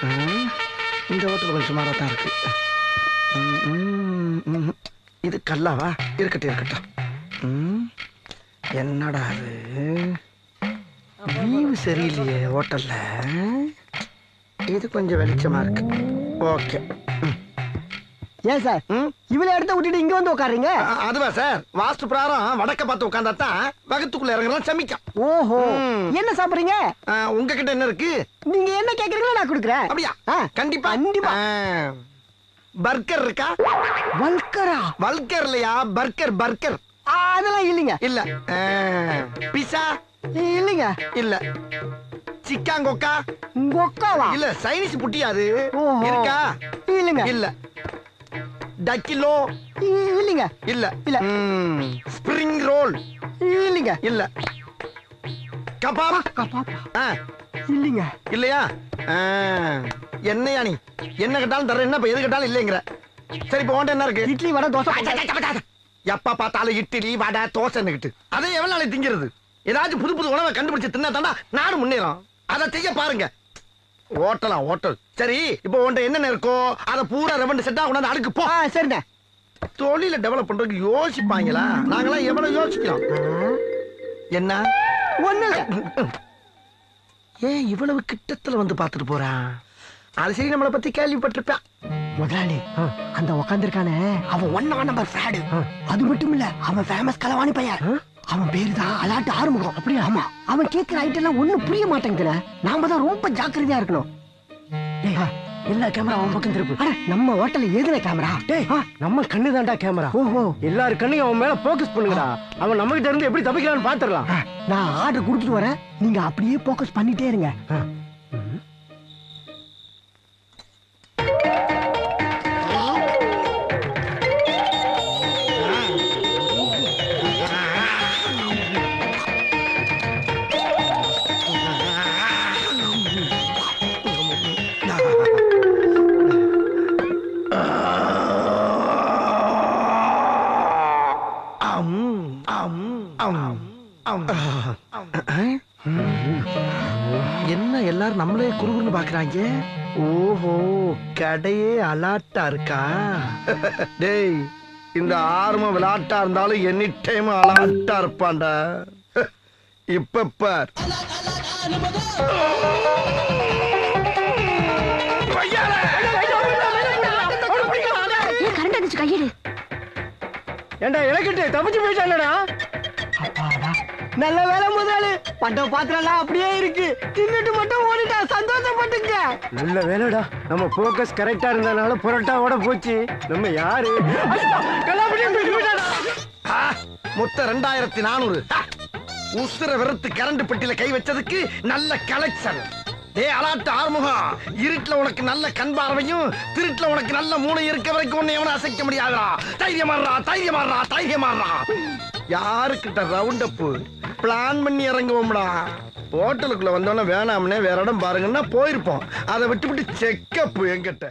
இந்த ஹோட்டல் கொஞ்சம் சுமாராக தான் இருக்கு. இது கல்லாவா? இருக்கட்டும் இருக்கட்டும். என்னடா அது வியூ சரியில்லையே ஹோட்டல்ல. இது கொஞ்சம் வெளிச்சமா இருக்கு. ஓகே. ஏன் சார் இவ்வளவு இடத்த விட்டுட்டு இங்க வந்து உட்காருங்க? அதுவா சார், வாஸ்து பிரகாரம் வடக்க பார்த்து உட்கார்ந்தா தான் வகுத்துக்குள்ள இறங்குறோம் சமிக்கும். ஓஹோ, என்ன சாப்பிடுறீங்க? உங்ககிட்ட என்ன இருக்கு? நீங்க என்ன கேக்குறீங்களோ நான் கொடுக்குறேன். அப்படியா? கண்டிப்பா கண்டிப்பா. பர்கர் இருக்கா? வல்கரா? வல்கர் இல்லையா, பர்கர் பர்கர். அதெல்லாம் இல்லைங்க. இல்ல. பிஸா இல்லைங்க. இல்ல. சிக்காங்கொக்கா? கொக்காவா? இல்ல, சைனீஸ் புட்டி அது. ஓஹோ. இருக்கா? இல்லைங்க. இல்ல. டக்கிலோ? இல்லைங்க. இல்ல. இல்ல. Spring roll? இல்லைங்க. இல்ல. கபாப்? கபாப்பா? இல்லைங்க. இல்லையா? என்னையா நீ என்ன கேட்டாலும் தர, என்ன எது கேட்டாலும் இல்லைங்கிற. சரி, இப்போ உன்ட்ட என்ன இருக்கு? இட்லி வடை தோசை. எப்ப பார்த்தாலும் இட்லி வடை தோசைன்னுகிட்டு அதை எவ்வளவு நாளைக்கு திங்கிறது? ஏதாச்சும் புது புது உணவை கண்டுபிடிச்சு தின்னா தாண்டா நானும் முன்னேறும். அதை செய்ய பாருங்க. ஹோட்டலாம் ஹோட்டல். சரி, இப்போ உன்ட்ட என்னென்ன இருக்கோ அதை பூரா ரெவண்டு செட்டா கொண்டாந்து அடுக்கு போ. சரிண்ணே. தொழில டெவலப் பண்றதுக்கு யோசிப்பாங்களா? நாங்களாம் எவ்வளவு யோசிக்கிறோம். என்ன ஒண்ணு ஏன் இவ்வளவு கிட்டத்துல வந்து பாத்துட்டு போறான்? அது சரி, நம்மளை பத்தி கேள்விப்பட்டிருப்பான். முதலாளி அந்த உக்காந்துருக்கானே அவன் 1 நம்பர் ஃப்ராடு. அது மட்டும் இல்ல, அவன் ஃபேமஸ் களவாணி பையன். அவன் பேரு தான் அலாட்டு ஆறுமுகம். அப்படியே? ஆமா. அவன் கேட்கிற ஐட்டம் எல்லாம் ஒண்ணும் புரிய மாட்டேங்குதுல. நாம தான் ரொம்ப ஜாக்கிரதையா இருக்கணும். எல்லா கேமரா அவன் பக்கம் திருப்பு. நம்ம ஹோட்டல்ல ஏதுன கேமரா? நம்ம கண்ணு தான்டா கேமரா. ஓஹோ. எல்லாரும் கண்ணையும் அவன் மேல போக்கஸ் பண்ணுங்கடா. அவன் நம்ம கிட்ட இருந்து எப்படி தப்பிக்கலாம்னு பாத்துறலாம். நான் ஆர்டர் கொடுத்துட்டு வரேன், நீங்க அப்படியே போக்கஸ் பண்ணிட்டே இருங்க. என்ன எல்லாரும் நம்மளே குறுகுறுன்னு பாக்குறாங்க? ஓஹோ, கடையே அலாட்டா இருக்கா? டேய், இந்த ஆர்ம விளையாட்டா இருந்தாலும் எனி டைம் அலாட்டா இருப்பான்டா. இப்ப பார். ஏண்டா இலக்கிட்டு தப்பிச்சு போயிட்டானடா. நல்ல வேலை முதலாளி, பட்ட பாத்திரம் அப்படியே இருக்கு. தின்னுட்டு மட்டும் ஓடிட்டா, சந்தோஷப்பட்டுங்க. நல்ல வேலைடா, நம்ம போக்கஸ் கரெக்டா இருந்தனால புரோட்டாவோட போச்சு. நம்ம யாரு மொத்த 2400 உசுர வெறுத்து கரண்ட் பெட்டியில கை வச்சதுக்கு நல்ல கலெக்ஷன். டே அலாட்டு ஆறுமுகம், இருட்டுல உனக்கு நல்ல கண் பார்வையும் திருட்டுல உனக்கு நல்ல மூளை இருக்க வரைக்கும் உன்னை எவனும் அசைக்க முடியாதா? தைரியமாறா தைரியமாறா தைரியமாறா. யாருக்கிட்ட ரவுண்ட் அப் பிளான் பண்ணி இறங்குவோம்டா. ஹோட்டலுக்குள்ள வந்தோன்னா வேணாம்னே வேற இடம் பாருங்கன்னா போயிருப்போம். அதை விட்டு விட்டு செக்கப் எங்கிட்ட